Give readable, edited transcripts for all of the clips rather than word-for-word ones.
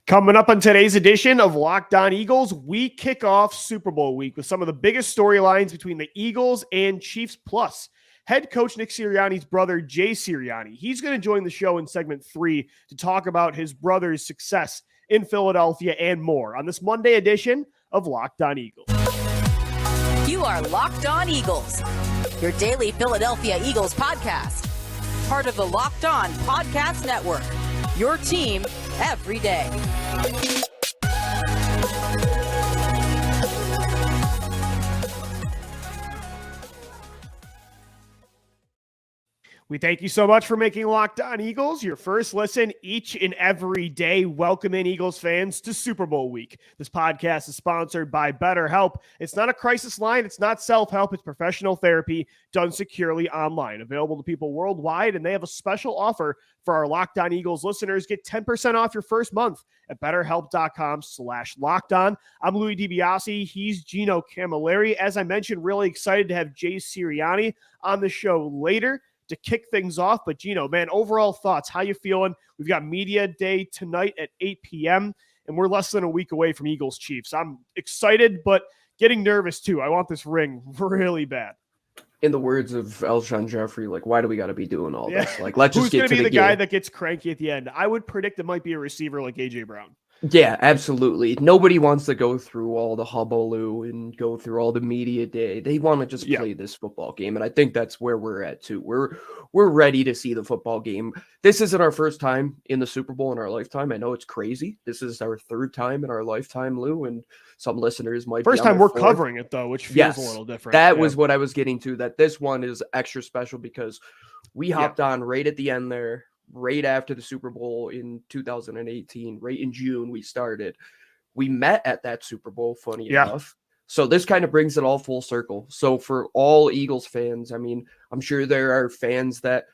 Coming up on today's edition of Locked On Eagles, we kick off Super Bowl week with some of the biggest storylines between the Eagles and Chiefs. Plus, head coach Nick Sirianni's brother, Jay Sirianni, he's going to join the show in segment 3 to talk about his brother's success in Philadelphia and more on this Monday edition of Locked On Eagles. You are Locked On Eagles, your daily Philadelphia Eagles podcast. Part of the Locked On Podcast Network, your team every day. We thank you so much for making Locked On Eagles your first listen each and every day. Welcome in, Eagles fans, to Super Bowl week. This podcast is sponsored by BetterHelp. It's not a crisis line. It's not self-help. It's professional therapy done securely online. Available to people worldwide, and they have a special offer for our Locked On Eagles listeners. Get 10% off your first month at BetterHelp.com/LockedOn. I'm Louie DiBiase. He's Gino Camilleri. As I mentioned, really excited to have Jay Sirianni on the show later to kick things off. But Gino, man, overall thoughts, how you feeling? We've got media day tonight at 8 p.m. and we're less than a week away from Eagles Chiefs. I'm excited, but getting nervous too. I want this ring really bad. In the words of Alshon Jeffrey, like, why do we got to be doing all this? Like, let's just get to the game. Who's going to be the guy that gets cranky at the end? I would predict it might be a receiver like A.J. Brown. Yeah, absolutely. Nobody wants to go through all the hullabaloo and go through all the media day. They want to just play this football game, and I think that's where we're at too. We're ready to see the football game. This isn't our first time in the Super Bowl in our lifetime. I know it's crazy. This is our third time in our lifetime, Lou, and some listeners might first be time we're covering it though, which feels a little different. That was what I was getting to. That this one is extra special because we hopped on right at the end there. Right after the Super Bowl in 2018, right in June, we started. We met at that Super Bowl, funny enough. So this kind of brings it all full circle. So for all Eagles fans, I mean, I'm sure there are fans that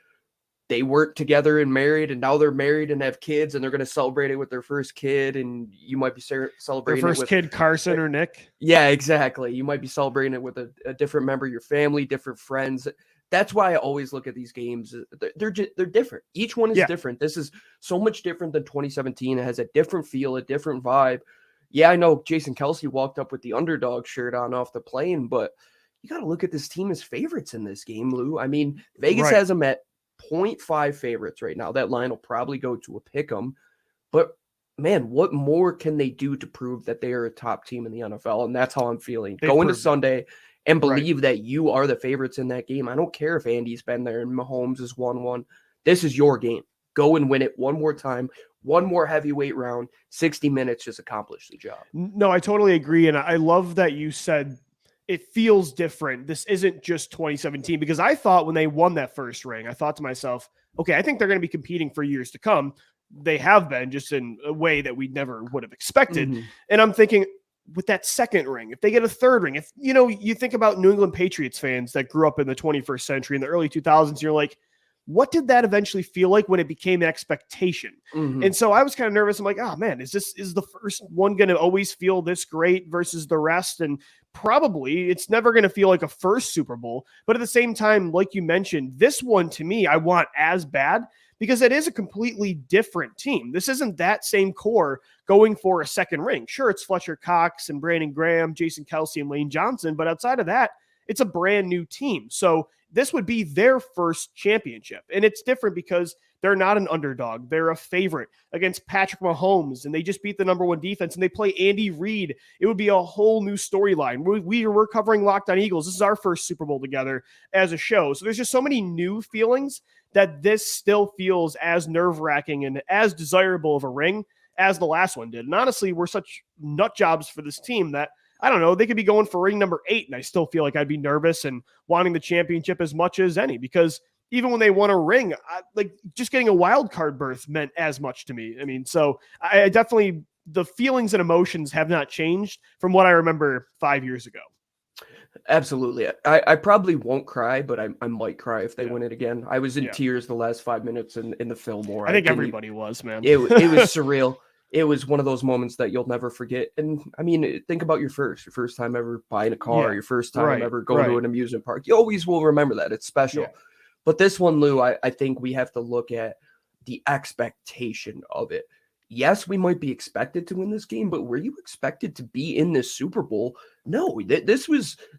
they weren't together and married, and now they're married and have kids, and they're going to celebrate it with their first kid, and you might be celebrating their first kid, Carson or Nick. Yeah, exactly. You might be celebrating it with a different member of your family, different friends. That's why I always look at these games. They're different. Each one is different. This is so much different than 2017. It has a different feel, a different vibe. Yeah, I know Jason Kelce walked up with the underdog shirt on off the plane, but you got to look at this team as favorites in this game, Lou. I mean, Vegas has them at 0.5 favorites right now. That line will probably go to a pick 'em. But, man, what more can they do to prove that they are a top team in the NFL? And that's how I'm feeling. Go into Sunday and believe that you are the favorites in that game. I don't care if Andy's been there and Mahomes is 1-1. This is your game. Go and win it one more time, one more heavyweight round, 60 minutes, just accomplish the job. No, I totally agree. And I love that you said it feels different. This isn't just 2017, because I thought when they won that first ring, I thought to myself, okay, I think they're going to be competing for years to come. They have been, just in a way that we never would have expected. Mm-hmm. And I'm thinking, with that second ring, if they get a third ring, if you think about New England Patriots fans that grew up in the 21st century in the early 2000s, you're like, what did that eventually feel like when it became an expectation? Mm-hmm. And so I was kind of nervous. I'm like, oh man, is the first one going to always feel this great versus the rest? And probably it's never going to feel like a first Super Bowl. But at the same time, like you mentioned, this one to me, I want as bad, because it is a completely different team. This isn't that same core going for a second ring. Sure, it's Fletcher Cox and Brandon Graham, Jason Kelce, and Lane Johnson, but outside of that, it's a brand new team. So this would be their first championship. And it's different because they're not an underdog. They're a favorite against Patrick Mahomes, and they just beat the number one defense, and they play Andy Reid. It would be a whole new storyline. We're covering Locked On Eagles. This is our first Super Bowl together as a show. So there's just so many new feelings that this still feels as nerve-wracking and as desirable of a ring as the last one did. And honestly, we're such nut jobs for this team that, I don't know, they could be going for ring number 8, and I still feel like I'd be nervous and wanting the championship as much as any, because even when they won a ring, just getting a wild card berth meant as much to me. I mean, so I definitely, the feelings and emotions have not changed from what I remember 5 years ago. Absolutely. I probably won't cry, but I might cry if they win it again. I was in tears the last 5 minutes in the Fillmore. I think everybody was, man. It was surreal. It was one of those moments that you'll never forget. And I mean, think about your first time ever buying a car, your first time ever going to an amusement park. You always will remember that. It's special. Yeah. But this one, Lou, I think we have to look at the expectation of it. yes, we might be expected to win this game, but were you expected to be in this Super Bowl? No,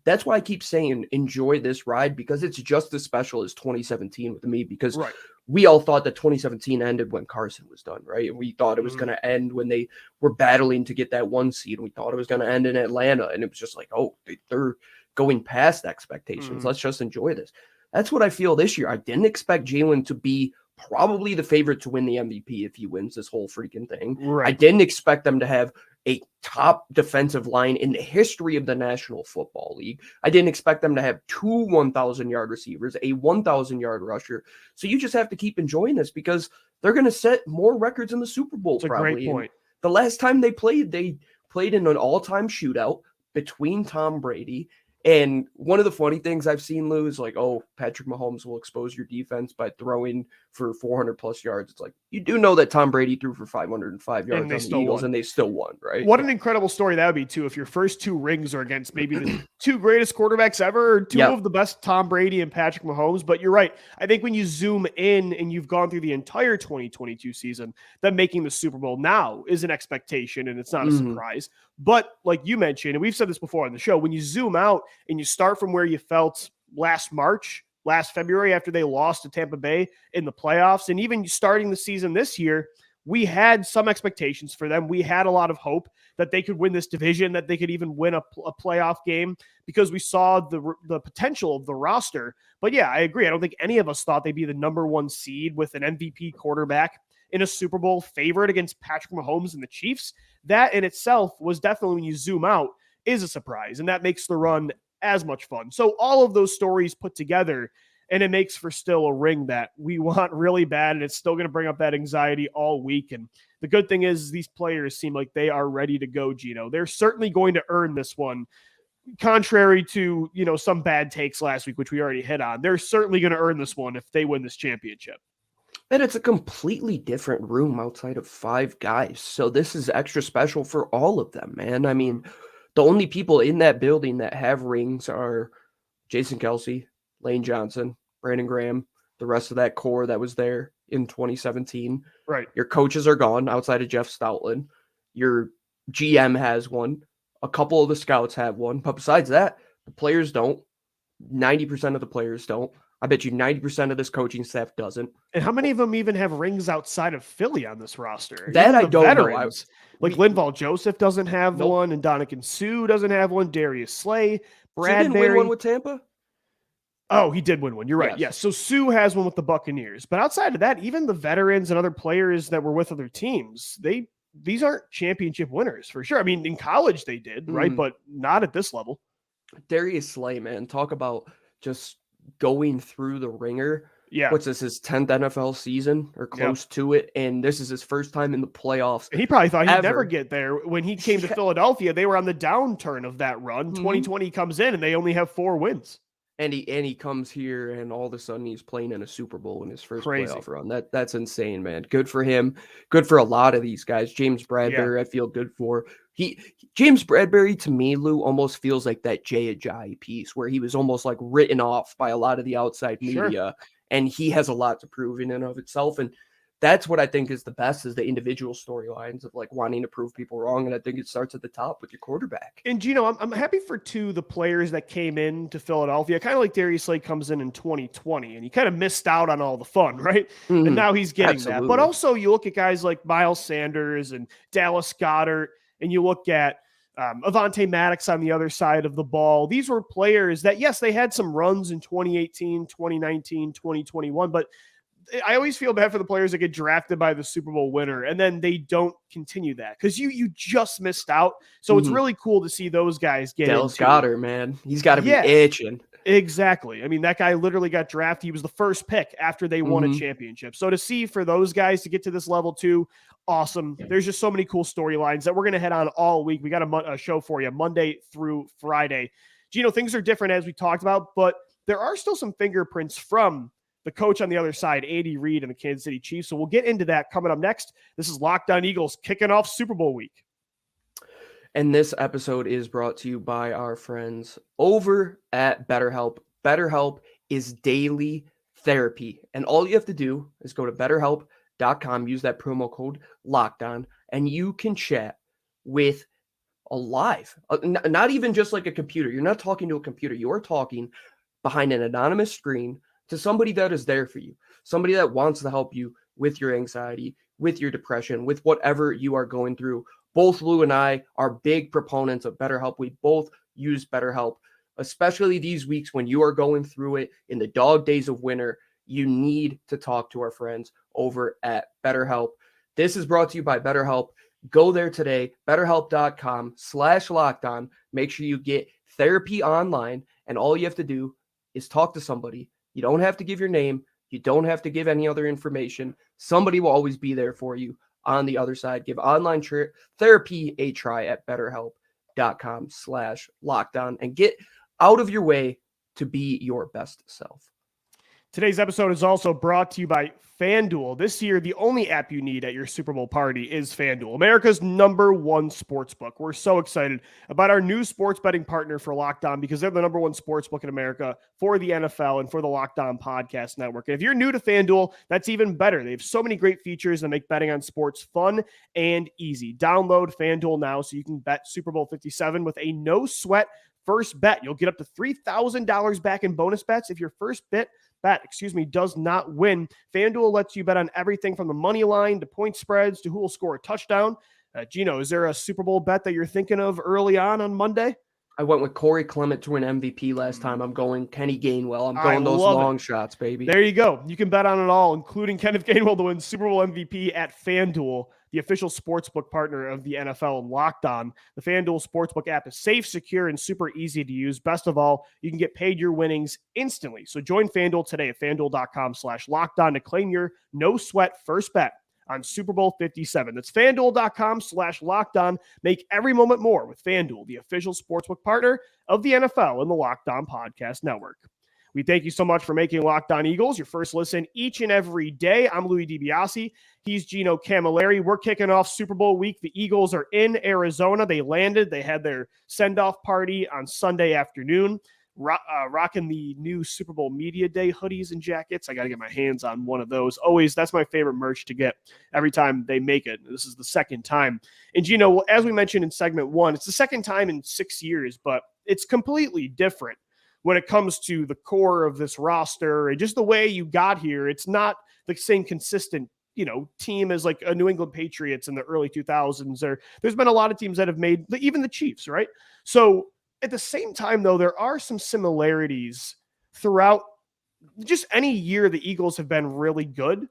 that's why I keep saying enjoy this ride, because it's just as special as 2017 with me, because Right. we all thought that 2017 ended when Carson was done, right? And we thought it was going to end when they were battling to get that 1 seed. And we thought it was going to end in Atlanta. And it was just like, oh, they're going past expectations. Let's just enjoy this. That's what I feel this year. I didn't expect Jalen to be probably the favorite to win the MVP if he wins this whole freaking thing. Right. I didn't expect them to have a top defensive line in the history of the National Football League. I didn't expect them to have 2 1,000-yard receivers, a 1,000-yard rusher. So you just have to keep enjoying this, because they're going to set more records in the Super Bowl. That's probably. A great point. And the last time they played in an all-time shootout between Tom Brady. And one of the funny things I've seen, Lou, is like, oh, Patrick Mahomes will expose your defense by throwing for 400-plus yards. It's like, you do know that Tom Brady threw for 505 yards on the Eagles, and they still won, right? What an incredible story that would be, too, if your first 2 rings are against maybe the 2 greatest quarterbacks ever, or 2 of the best, Tom Brady and Patrick Mahomes. But you're right. I think when you zoom in and you've gone through the entire 2022 season, that making the Super Bowl now is an expectation, and it's not a surprise. But like you mentioned, and we've said this before on the show, when you zoom out and you start from where you felt last February after they lost to Tampa Bay in the playoffs, and even starting the season this year, we had some expectations for them. We had a lot of hope that they could win this division, that they could even win a playoff game, because we saw the potential of the roster. But yeah, I agree. I don't think any of us thought they'd be the number 1 seed with an MVP quarterback in a Super Bowl favorite against Patrick Mahomes and the Chiefs. That in itself was definitely, when you zoom out, is a surprise, and that makes the run as much fun. So all of those stories put together, and it makes for still a ring that we want really bad, and it's still going to bring up that anxiety all week. And the good thing is these players seem like they are ready to go, Gino. They're certainly going to earn this one, contrary to, some bad takes last week, which we already hit on. They're certainly going to earn this one if they win this championship. And it's a completely different room outside of 5 guys. So this is extra special for all of them, man. I mean, the only people in that building that have rings are Jason Kelce, Lane Johnson, Brandon Graham, the rest of that core that was there in 2017. Right. Your coaches are gone outside of Jeff Stoutland. Your GM has one. A couple of the scouts have one. But besides that, the players don't. 90% of the players don't. I bet you 90% of this coaching staff doesn't. And how many of them even have rings outside of Philly on this roster? That I don't know. Like Linval Joseph doesn't have one, and Dominican Sue doesn't have one. Darius Slay, Bradbury. Sue didn't win one with Tampa? Oh, he did win one. You're right. Yes. So Sue has one with the Buccaneers. But outside of that, even the veterans and other players that were with other teams, these aren't championship winners for sure. I mean, in college they did, right? But not at this level. Darius Slay, man, talk about just going through the ringer. Yeah. What's this, his 10th NFL season or close to it? And this is his first time in the playoffs. And he probably thought he'd never get there. When he came to Philadelphia, they were on the downturn of that run. 2020 comes in and they only have 4 wins. And he comes here and all of a sudden he's playing in a Super Bowl in his first playoff run. That's insane, man. Good for him. Good for a lot of these guys. James Bradbury, I feel good for. James Bradbury, to me, Lou, almost feels like that Jay Ajayi piece where he was almost like written off by a lot of the outside media. And he has a lot to prove in and of itself. And that's what I think is the best, is the individual storylines of like wanting to prove people wrong. And I think it starts at the top with your quarterback. And Gino, I'm happy for the players that came in to Philadelphia, kind of like Darius Slay comes in 2020 and he kind of missed out on all the fun, right? And now he's getting that. But also you look at guys like Miles Sanders and Dallas Goedert, and you look at Avonte Maddox on the other side of the ball. These were players that, yes, they had some runs in 2018, 2019, 2021, but I always feel bad for the players that get drafted by the Super Bowl winner and then they don't continue that because you just missed out. So it's really cool to see those guys get Dallas Goedert, man. He's got to be itching. Exactly. I mean, that guy literally got drafted. He was the first pick after they won a championship. So to see for those guys to get to this level too, awesome. There's just so many cool storylines that we're going to head on all week. We got a show for you Monday through Friday. Gino, things are different as we talked about, but there are still some fingerprints from the coach on the other side, Andy Reid and the Kansas City Chiefs. So we'll get into that coming up next. This is Locked On Eagles kicking off Super Bowl week. And this episode is brought to you by our friends over at BetterHelp. BetterHelp is daily therapy. And all you have to do is go to betterhelp.com. Use that promo code LOCKEDON, and you can chat with a live, not even just like a computer. You're not talking to a computer. You're talking behind an anonymous screen to somebody that is there for you, somebody that wants to help you with your anxiety, with your depression, with whatever you are going through. Both Lou and I are big proponents of BetterHelp. We both use BetterHelp, especially these weeks when you are going through it in the dog days of winter. You need to talk to our friends over at BetterHelp. This is brought to you by BetterHelp. Go there today, betterhelp.com/lockedon. Make sure you get therapy online, and all you have to do is talk to somebody. You don't have to give your name. You don't have to give any other information. Somebody will always be there for you on the other side. Give online therapy a try at betterhelp.com/lockedon and get out of your way to be your best self. Today's episode is also brought to you by FanDuel. This year, the only app you need at your Super Bowl party is FanDuel, America's #1 sportsbook. We're so excited about our new sports betting partner for Locked On because they're the #1 sportsbook in America for the NFL and for the Locked On Podcast Network. And if you're new to FanDuel, that's even better. They have so many great features that make betting on sports fun and easy. Download FanDuel now so you can bet Super Bowl 57 with a no-sweat first bet. You'll get up to $3,000 back in bonus bets if your first bet does not win. FanDuel lets you bet on everything from the money line to point spreads to who will score a touchdown. Gino, is there a Super Bowl bet that you're thinking of early on Monday? I went with Corey Clement to win MVP last time. I'm going Kenny Gainwell. I'm going those long shots, baby. There you go. You can bet on it all, including Kenneth Gainwell to win Super Bowl MVP at FanDuel, the official sportsbook partner of the NFL and Locked On. The FanDuel Sportsbook app is safe, secure, and super easy to use. Best of all, you can get paid your winnings instantly. So join FanDuel today at FanDuel.com/lockedon to claim your no-sweat first bet on Super Bowl 57. That's FanDuel.com/lockedon. Make every moment more with FanDuel, the official sportsbook partner of the NFL and the Locked On Podcast Network. We thank you so much for making Locked On Eagles your first listen each and every day. I'm Louie DiBiase. He's Gino Camilleri. We're kicking off Super Bowl week. The Eagles are in Arizona. They landed. They had their send-off party on Sunday afternoon, rocking the new Super Bowl Media Day hoodies and jackets. I got to get my hands on one of those. Always, that's my favorite merch to get every time they make it. This is the second time. And Gino, as we mentioned in segment 1, it's the second time in 6 years, but it's completely different when it comes to the core of this roster and just the way you got here. It's not the same consistent, team as like a New England Patriots in the early 2000s. There's been a lot of teams that have made, even the Chiefs, right? So at the same time, though, there are some similarities throughout just any year the Eagles have been really good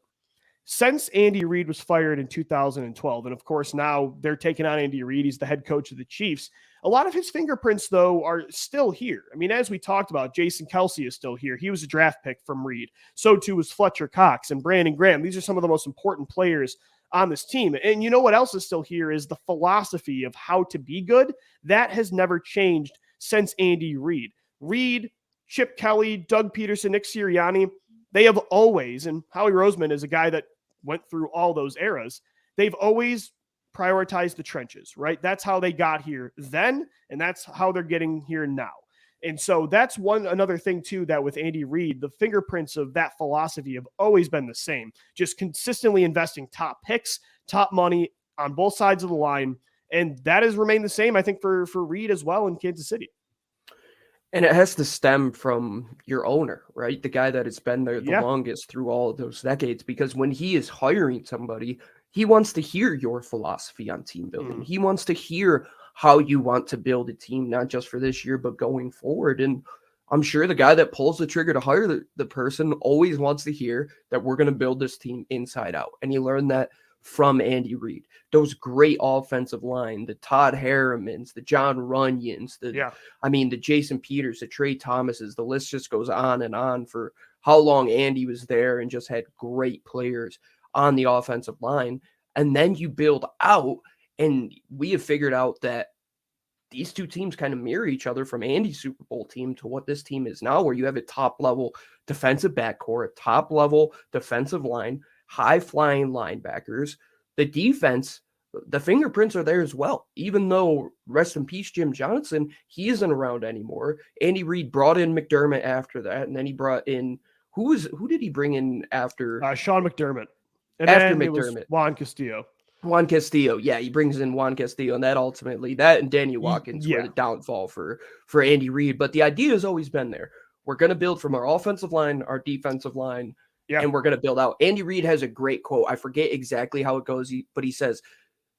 since Andy Reid was fired in 2012. And of course, now they're taking on Andy Reid. He's the head coach of the Chiefs. A lot of his fingerprints, though, are still here. I mean, as we talked about, Jason Kelce is still here. He was a draft pick from Reid. So too was Fletcher Cox and Brandon Graham. These are some of the most important players on this team. And you know what else is still here is the philosophy of how to be good. That has never changed since Andy Reid. Reid, Chip Kelly, Doug Peterson, Nick Sirianni, they have always, and Howie Roseman is a guy that went through all those eras, they've always prioritized the trenches, right? That's how they got here then, and that's how they're getting here now. And so that's another thing too, that with Andy Reid, the fingerprints of that philosophy have always been the same. Just consistently investing top picks, top money on both sides of the line. And that has remained the same, I think, for Reid as well in Kansas City. And it has to stem from your owner, right? The guy that has been there the longest through all of those decades, because when he is hiring somebody, he wants to hear your philosophy on team building. He wants to hear how you want to build a team, not just for this year, but going forward. And I'm sure the guy that pulls the trigger to hire the person always wants to hear that we're going to build this team inside out. And he learned that from Andy Reid. Those great offensive line, the Todd Harrimans, the John Runyons, the Jason Peters, the Trey Thomases, the list just goes on for how long Andy was there and just had great players on the offensive line. And then you build out, and we have figured out that these two teams kind of mirror each other from Andy's Super Bowl team to what this team is now, where you have a top-level defensive backcourt, a top-level defensive line, high-flying linebackers. The defense, the fingerprints are there as well. Even though, rest in peace, Jim Johnson, he isn't around anymore. Andy Reid brought in McDermott after that, and then he brought in, who did he bring in after? Sean McDermott. And after then it was McDermott. Juan Castillo. Juan Castillo, yeah, he brings in Juan Castillo, and that and Danny Watkins were the downfall for Andy Reid. But the idea has always been there. We're going to build from our offensive line, our defensive line, and we're going to build out. Andy Reid has a great quote. I forget exactly how it goes, but he says,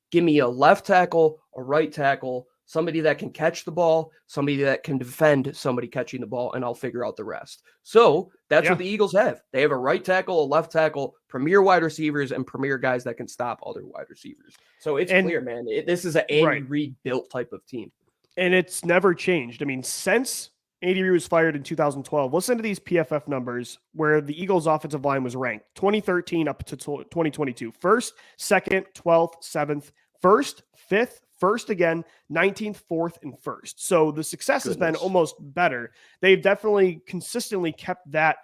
"Give me a left tackle, a right tackle, somebody that can catch the ball, somebody that can defend somebody catching the ball, and I'll figure out the rest." So that's what the Eagles have. They have a right tackle, a left tackle, premier wide receivers, and premier guys that can stop other wide receivers. So it's clear, man. This is an Andy Reid built type of team. And it's never changed. I mean, since Andy Reid was fired in 2012, listen to these PFF numbers where the Eagles offensive line was ranked 2013 up to 2022. First, second, 12th, 7th, first, 5th, first again, 19th, 4th, and 1st. So the success has been almost better. They've definitely consistently kept that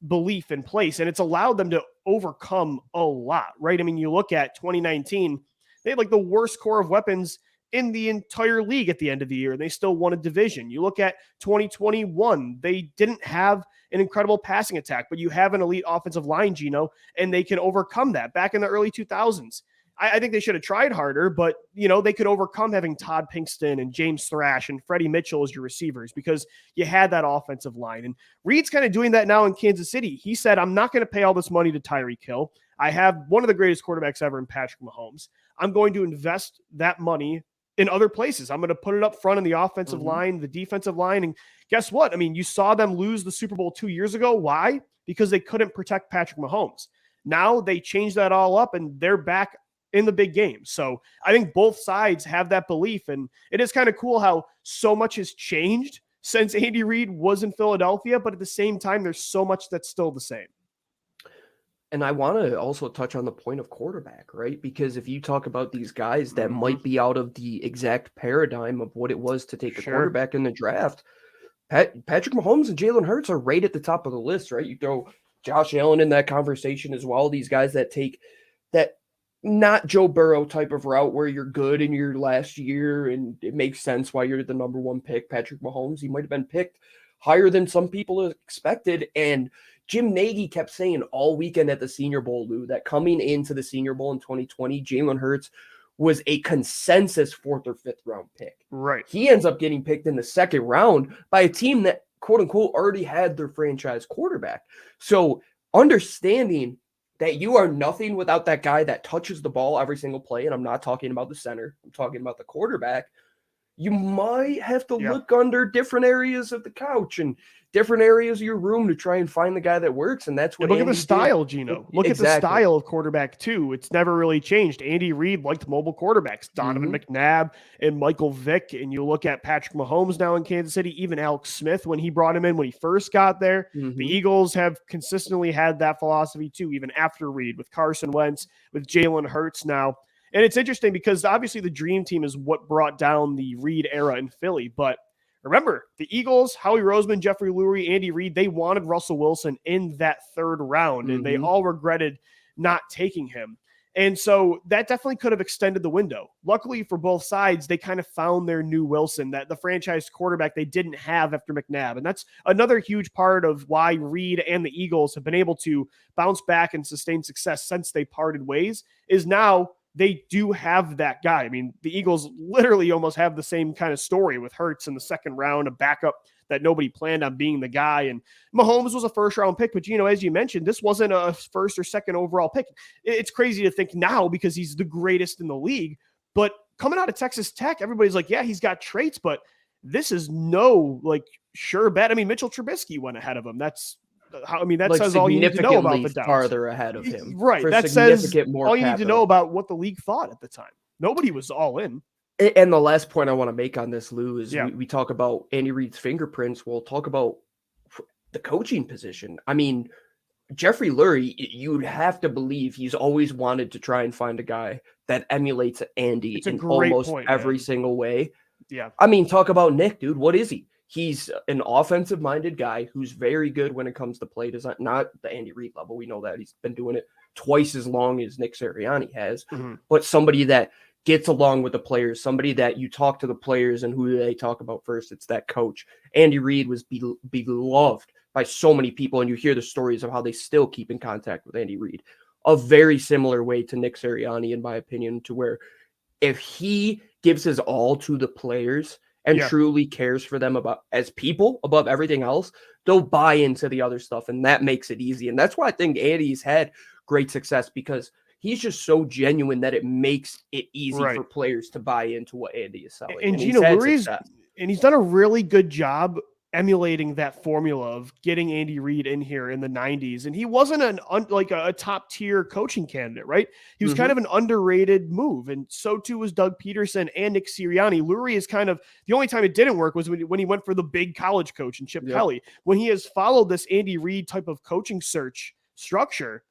belief in place, and it's allowed them to overcome a lot, right? I mean, you look at 2019, they had like the worst core of weapons in the entire league at the end of the year, and they still won a division. You look at 2021, they didn't have an incredible passing attack, but you have an elite offensive line, Gino, and they can overcome that. Back in the early 2000s, I think they should have tried harder, but, you know, they could overcome having Todd Pinkston and James Thrash and Freddie Mitchell as your receivers because you had that offensive line. And Reid's kind of doing that now in Kansas City. He said, I'm not going to pay all this money to Tyreek Hill. I have one of the greatest quarterbacks ever in Patrick Mahomes. I'm going to invest that money in other places. I'm going to put it up front in the offensive line, the defensive line. And guess what? I mean, you saw them lose the Super Bowl 2 years ago. Why? Because they couldn't protect Patrick Mahomes. Now they changed that all up and they're back in the big game. So I think both sides have that belief. And it is kind of cool how so much has changed since Andy Reid was in Philadelphia, but at the same time, there's so much that's still the same. And I want to also touch on the point of quarterback, right? Because if you talk about these guys that might be out of the exact paradigm of what it was to take a quarterback in the draft, Patrick Mahomes and Jalen Hurts are right at the top of the list, right? You throw Josh Allen in that conversation as well. These guys that take that not Joe Burrow type of route where you're good in your last year and it makes sense why you're the number one pick. Patrick Mahomes, he might have been picked higher than some people expected. And Jim Nagy kept saying all weekend at the Senior Bowl, Lou, that coming into the Senior Bowl in 2020, Jalen Hurts was a consensus 4th or 5th round pick. Right. He ends up getting picked in the 2nd round by a team that, quote unquote, already had their franchise quarterback. So understanding that you are nothing without that guy that touches the ball every single play, and I'm not talking about the center, I'm talking about the quarterback, you might have to look under different areas of the couch and different areas of your room to try and find the guy that works. And that's what look at the style, Gino. Look at the style of quarterback too. It's never really changed. Andy Reid liked mobile quarterbacks, Donovan McNabb and Michael Vick. And you look at Patrick Mahomes now in Kansas City, even Alex Smith when he brought him in when he first got there. The Eagles have consistently had that philosophy too, even after Reid, with Carson Wentz, with Jalen Hurts now. And it's interesting because obviously the dream team is what brought down the Reid era in Philly. But remember, the Eagles, Howie Roseman, Jeffrey Lurie, Andy Reid, they wanted Russell Wilson in that 3rd round, and they all regretted not taking him. And so that definitely could have extended the window. Luckily for both sides, they kind of found their new Wilson, that the franchise quarterback they didn't have after McNabb. And that's another huge part of why Reid and the Eagles have been able to bounce back and sustain success since they parted ways, is now they do have that guy. I mean, the Eagles literally almost have the same kind of story with Hurts in the 2nd round, a backup that nobody planned on being the guy. And Mahomes was a 1st round pick, but as you mentioned, this wasn't a 1st or 2nd overall pick. It's crazy to think now because he's the greatest in the league, but coming out of Texas Tech, everybody's like, yeah, he's got traits, but this is no sure bet. I mean, Mitchell Trubisky went ahead of him. That says all you need to know about the Downs. Farther ahead of him. Right. That says all you need to know about what the league thought at the time. Nobody was all in. And the last point I want to make on this, Lou, is we talk about Andy Reid's fingerprints. We'll talk about the coaching position. I mean, Jeffrey Lurie, you'd have to believe he's always wanted to try and find a guy that emulates Andy in almost every single way. Yeah. I mean, talk about Nick, dude. What is he? He's an offensive-minded guy who's very good when it comes to play design. Not the Andy Reid level. We know that. He's been doing it twice as long as Nick Sirianni has. But somebody that gets along with the players, somebody that you talk to the players and who they talk about first, it's that coach. Andy Reid was beloved by so many people, and you hear the stories of how they still keep in contact with Andy Reid. a very similar way to Nick Sirianni, in my opinion, to where if he gives his all to the players and truly cares for them as people above everything else, they'll buy into the other stuff, and that makes it easy. And that's why I think Andy's had great success, because he's just so genuine that it makes it easy for players to buy into what Andy is selling. And he's done a really good job emulating that formula of getting Andy Reid in here in the 90s. And he wasn't a top tier coaching candidate, right? He was kind of an underrated move. And so too was Doug Peterson and Nick Sirianni. Louie is kind of the only time it didn't work was when he went for the big college coach and Chip Kelly. When he has followed this Andy Reid type of coaching search structure,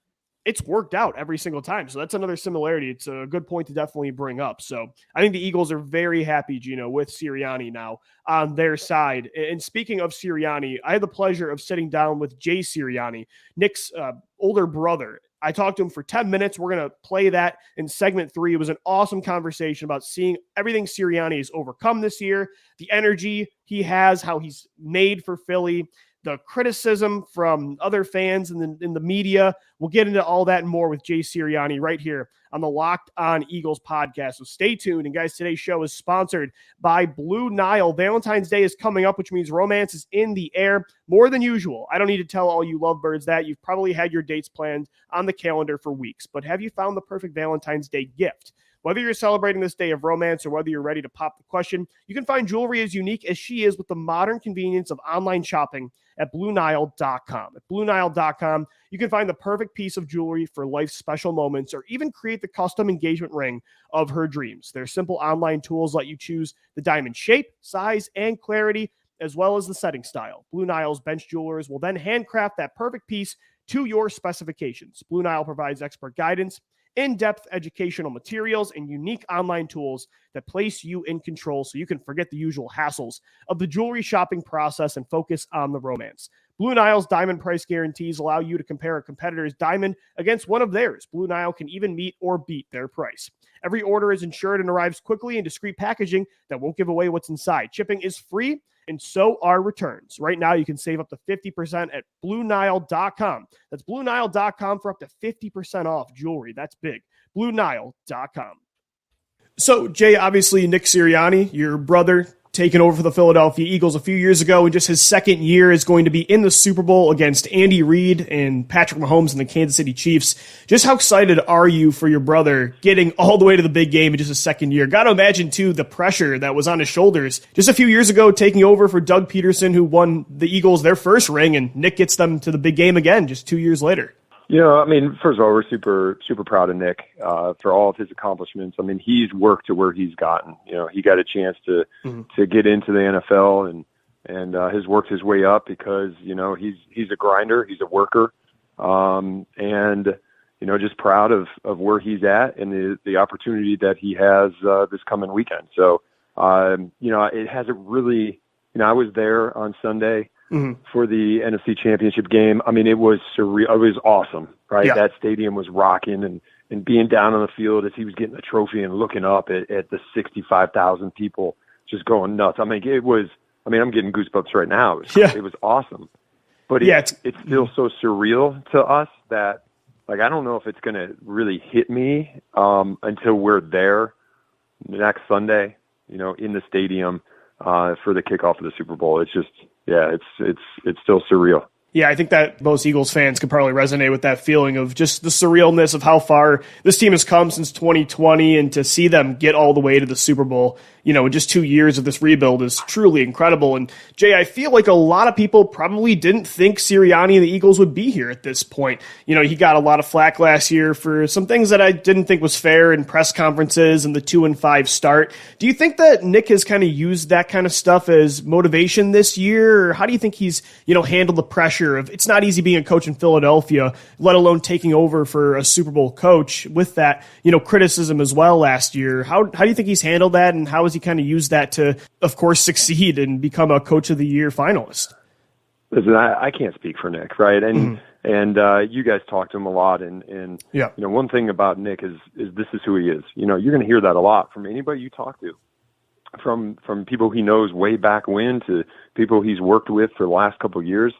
it's worked out every single time. So that's another similarity. It's a good point to definitely bring up. So I think the Eagles are very happy, Gino, with Sirianni now on their side. And speaking of Sirianni, I had the pleasure of sitting down with Jay Sirianni, Nick's older brother. I talked to him for 10 minutes. We're going to play that in segment 3. It was an awesome conversation about seeing everything Sirianni has overcome this year, the energy he has, how he's made for Philly, the criticism from other fans in the media. We'll get into all that and more with Jay Sirianni right here on the Locked On Eagles podcast. So stay tuned. And guys, today's show is sponsored by Blue Nile. Valentine's Day is coming up, which means romance is in the air more than usual. I don't need to tell all you lovebirds that. You've probably had your dates planned on the calendar for weeks, but have you found the perfect Valentine's Day gift? Whether you're celebrating this day of romance or whether you're ready to pop the question, you can find jewelry as unique as she is with the modern convenience of online shopping at BlueNile.com. At BlueNile.com, you can find the perfect piece of jewelry for life's special moments or even create the custom engagement ring of her dreams. Their simple online tools let you choose the diamond shape, size, and clarity, as well as the setting style. Blue Nile's bench jewelers will then handcraft that perfect piece to your specifications. Blue Nile provides expert guidance, in-depth educational materials, and unique online tools that place you in control so you can forget the usual hassles of the jewelry shopping process and focus on the romance. Blue Nile's diamond price guarantees allow you to compare a competitor's diamond against one of theirs. Blue Nile can even meet or beat their price. Every order is insured and arrives quickly in discreet packaging that won't give away what's inside. Shipping is free, and so are returns. Right now, you can save up to 50% at BlueNile.com. That's BlueNile.com for up to 50% off jewelry. That's big. BlueNile.com. So, Jay, obviously, Nick Sirianni, your brother, taken over for the Philadelphia Eagles a few years ago, and just his second year is going to be in the Super Bowl against Andy Reid and Patrick Mahomes and the Kansas City Chiefs. Just how excited are you for your brother getting all the way to the big game in just his second year? Got to imagine, too, the pressure that was on his shoulders just a few years ago, taking over for Doug Peterson, who won the Eagles their first ring, and Nick gets them to the big game again just 2 years later. You know, I mean, first of all, we're super proud of Nick for all of his accomplishments. I mean, he's worked to where he's gotten. You know, he got a chance to get into the NFL and has worked his way up because, you know, he's a grinder, he's a worker, and you know, just proud of where he's at and the opportunity that he has this coming weekend. So, you know, it hasn't really. You know, I was there on Sunday. For the NFC Championship game. I mean, it was surreal. It was awesome, right? Yeah. That stadium was rocking and being down on the field as he was getting the trophy and looking up at the 65,000 people just going nuts. I mean, I'm getting goosebumps right now. It was awesome. But it's still so surreal to us that, like, I don't know if it's going to really hit me until we're there next Sunday, you know, in the stadium for the kickoff of the Super Bowl. It's just, it's still surreal. Yeah, I think that most Eagles fans could probably resonate with that feeling of just the surrealness of how far this team has come since 2020, and to see them get all the way to the Super Bowl, you know, in just 2 years of this rebuild is truly incredible. And Jay, I feel like a lot of people probably didn't think Sirianni and the Eagles would be here at this point. You know, he got a lot of flack last year for some things that I didn't think was fair in press conferences and the 2-5 start. Do you think that Nick has kind of used that kind of stuff as motivation this year? Or how do you think he's, you know, handled the pressure of it's not easy being a coach in Philadelphia, let alone taking over for a Super Bowl coach with that, you know, criticism as well last year? How do you think he's handled that, and how has he kind of used that to, of course, succeed and become a Coach of the Year finalist? Listen, I can't speak for Nick, right? And you guys talk to him a lot, and you know, one thing about Nick is this is who he is. You know, you're going to hear that a lot from anybody you talk to, from people he knows way back when to people he's worked with for the last couple of years.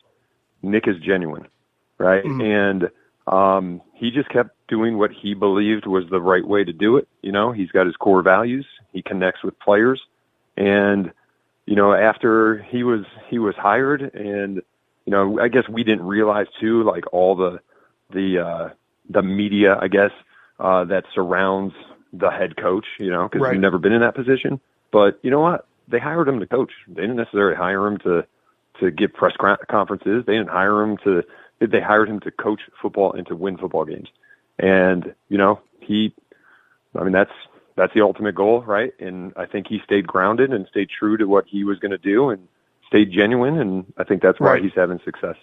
Nick is genuine, right? And He just kept doing what he believed was the right way to do it. He's got his core values. He connects with players. And, after he was hired, and, I guess we didn't realize too, like all the media, I guess, that surrounds the head coach, because Right. we've never been in that position. But you know what? They hired him to coach. They didn't necessarily hire him to give press conferences. They didn't hire him they hired him to coach football and to win football games. And, that's the ultimate goal, right? And I think he stayed grounded and stayed true to what he was going to do and stayed genuine. And I think that's why Right. he's having success.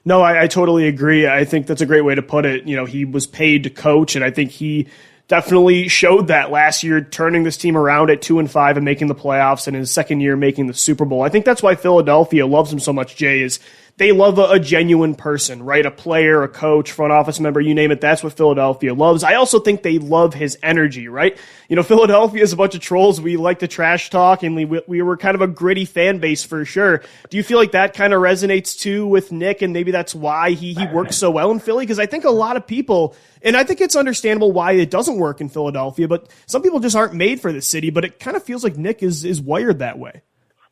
No, I totally agree. I think that's a great way to put it. He was paid to coach, and I think he definitely showed that last year, turning this team around at 2-5 and making the playoffs, and his second year making the Super Bowl. I think that's why Philadelphia loves him so much, Jay, is they love a genuine person, right? A player, a coach, front office member, you name it. That's what Philadelphia loves. I also think they love his energy, right? Philadelphia is a bunch of trolls. We like to trash talk, and we were kind of a gritty fan base for sure. Do you feel like that kind of resonates too with Nick, and maybe that's why he works so well in Philly? Because I think a lot of people, and I think it's understandable why it doesn't work in Philadelphia, but some people just aren't made for the city, but it kind of feels like Nick is wired that way.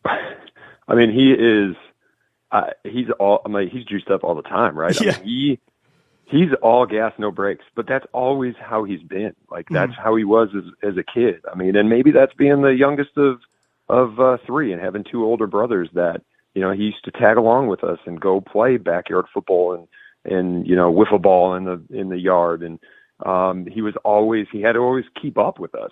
I mean, he is. He's juiced up all the time, right? Yeah. I mean, he's all gas, no brakes, but that's always how he's been. Like that's how he was as a kid. I mean, and maybe that's being the youngest of three and having two older brothers that, he used to tag along with us and go play backyard football and wiffle ball in the yard. And, he had to always keep up with us.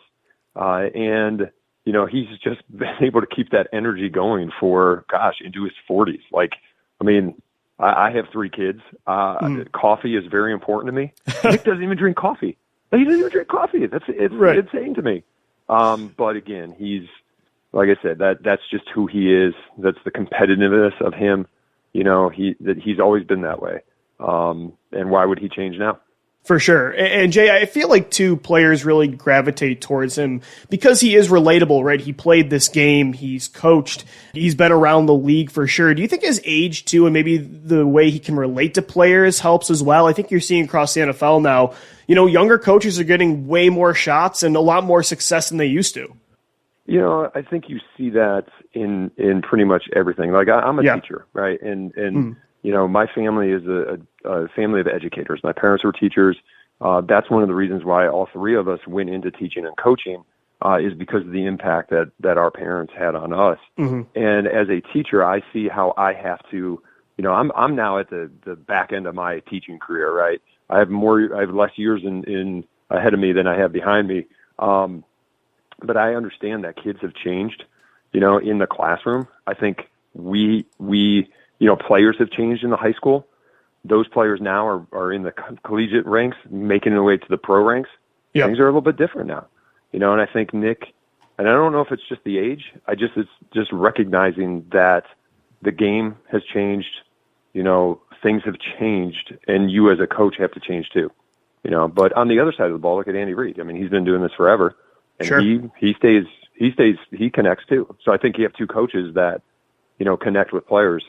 And he's just been able to keep that energy going for, into his 40s. Like, I mean, I have three kids. Coffee is very important to me. Nick doesn't even drink coffee. He doesn't even drink coffee. It's right. insane to me. But again, he's, like I said, that's just who he is. That's the competitiveness of him. He's always been that way. And why would he change now? For sure. And Jay, I feel like two players really gravitate towards him because he is relatable, right? He played this game, he's coached, he's been around the league for sure. Do you think his age too, and maybe the way he can relate to players helps as well? I think you're seeing across the NFL now, younger coaches are getting way more shots and a lot more success than they used to. I think you see that in pretty much everything. Like I'm a teacher, right? And my family is a family of educators. My parents were teachers. That's one of the reasons why all three of us went into teaching and coaching, is because of the impact that our parents had on us. Mm-hmm. And as a teacher, I see how I have to, I'm now at the back end of my teaching career, right? I have less years in ahead of me than I have behind me. But I understand that kids have changed, in the classroom. I think we players have changed in the high school. Those players now are in the collegiate ranks, making their way to the pro ranks. Yep. Things are a little bit different now, and I think Nick, and I don't know if it's just the age. It's just recognizing that the game has changed, things have changed, and you as a coach have to change too, But on the other side of the ball, look at Andy Reid. I mean, he's been doing this forever, and sure. he connects too. So I think you have two coaches that, connect with players.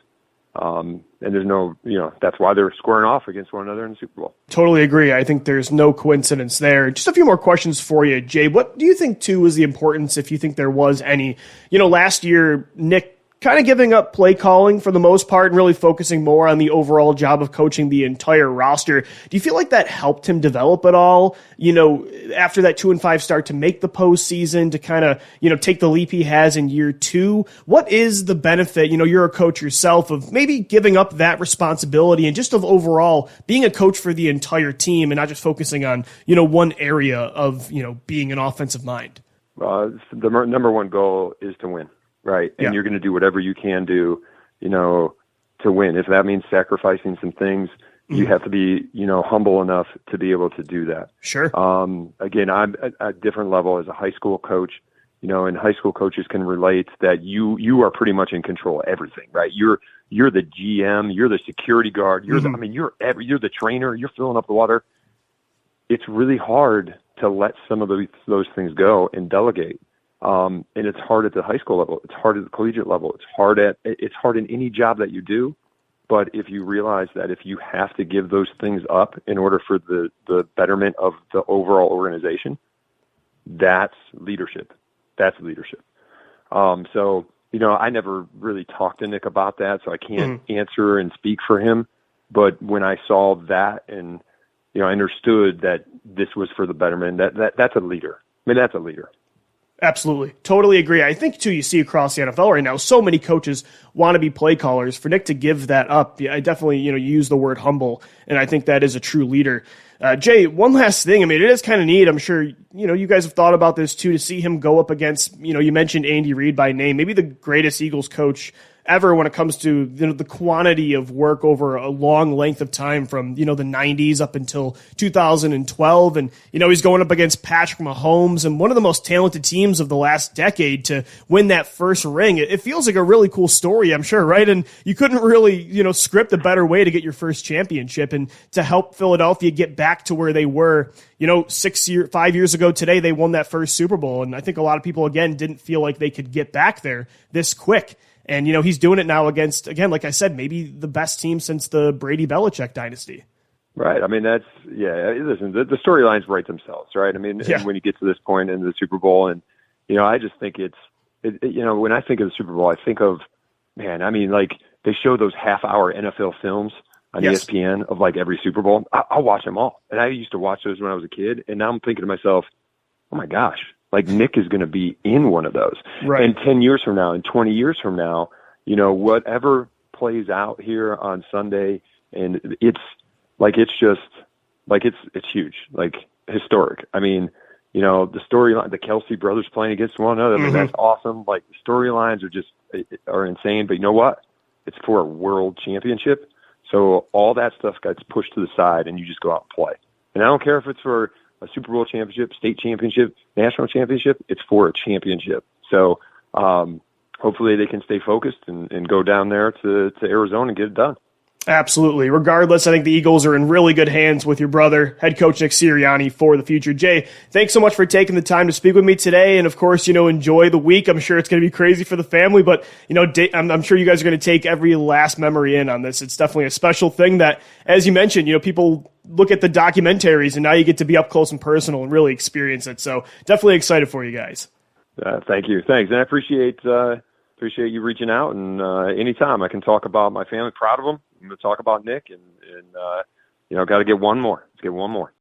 And there's no, that's why they're squaring off against one another in the Super Bowl. Totally agree. I think there's no coincidence there. Just a few more questions for you, Jay. What do you think, too, is the importance, if you think there was any? Last year, Nick kind of giving up play calling for the most part and really focusing more on the overall job of coaching the entire roster. Do you feel like that helped him develop at all, after that 2-5 start to make the postseason, to kind of, take the leap he has in year two? What is the benefit, you're a coach yourself, of maybe giving up that responsibility and just of overall being a coach for the entire team and not just focusing on, one area of, being an offensive mind? The number one goal is to win. Right. And you're going to do whatever you can do, to win. If that means sacrificing some things, you have to be, humble enough to be able to do that. Sure. Again, I'm at a different level as a high school coach, and high school coaches can relate that you are pretty much in control of everything, right? You're the GM, you're the security guard, you're the trainer, you're filling up the water. It's really hard to let some of those things go and delegate. And it's hard at the high school level. It's hard at the collegiate level. It's hard in any job that you do. But if you realize that if you have to give those things up in order for the betterment of the overall organization, that's leadership. That's leadership. So, I never really talked to Nick about that, so I can't answer and speak for him. But when I saw that and, I understood that this was for the betterment, that's a leader. I mean, that's a leader. Absolutely. Totally agree. I think, too, you see across the NFL right now, so many coaches want to be play callers. For Nick to give that up, I definitely, use the word humble, and I think that is a true leader. Jay, one last thing. I mean, it is kind of neat. I'm sure, you guys have thought about this, too, to see him go up against, you mentioned Andy Reid by name, maybe the greatest Eagles coach ever when it comes to the quantity of work over a long length of time from, the 90s up until 2012. And, he's going up against Patrick Mahomes and one of the most talented teams of the last decade to win that first ring. It feels like a really cool story, I'm sure, right? And you couldn't really, script a better way to get your first championship and to help Philadelphia get back to where they were, 5 years ago today. They won that first Super Bowl. And I think a lot of people, again, didn't feel like they could get back there this quick. And, he's doing it now against, again, like I said, maybe the best team since the Brady-Belichick dynasty. Right. I mean, listen, the storylines write themselves, right? I mean, when you get to this point in the Super Bowl, and, I just think when I think of the Super Bowl, I think of, man, I mean, like they show those half-hour NFL films on ESPN of like every Super Bowl. I'll watch them all. And I used to watch those when I was a kid. And now I'm thinking to myself, oh my gosh, like Nick is going to be in one of those. Right. And 10 years from now and 20 years from now, whatever plays out here on Sunday, and it's huge, like historic. I mean, the storyline, the Kelsey brothers playing against one another, I mean, that's awesome. Like the storylines are insane, but you know what? It's for a world championship. So all that stuff gets pushed to the side and you just go out and play. And I don't care if it's for a Super Bowl championship, state championship, national championship, it's for a championship. So hopefully they can stay focused and go down there to Arizona and get it done. Absolutely. Regardless, I think the Eagles are in really good hands with your brother, head coach Nick Sirianni, for the future. Jay, thanks so much for taking the time to speak with me today. And of course, enjoy the week. I'm sure it's going to be crazy for the family, but I'm sure you guys are going to take every last memory in on this. It's definitely a special thing that, as you mentioned, people look at the documentaries and now you get to be up close and personal and really experience it. So definitely excited for you guys. Thank you. Thanks. And I appreciate you reaching out, and anytime I can talk about my family, proud of them. I'm going to talk about Nick and got to get one more. Let's get one more.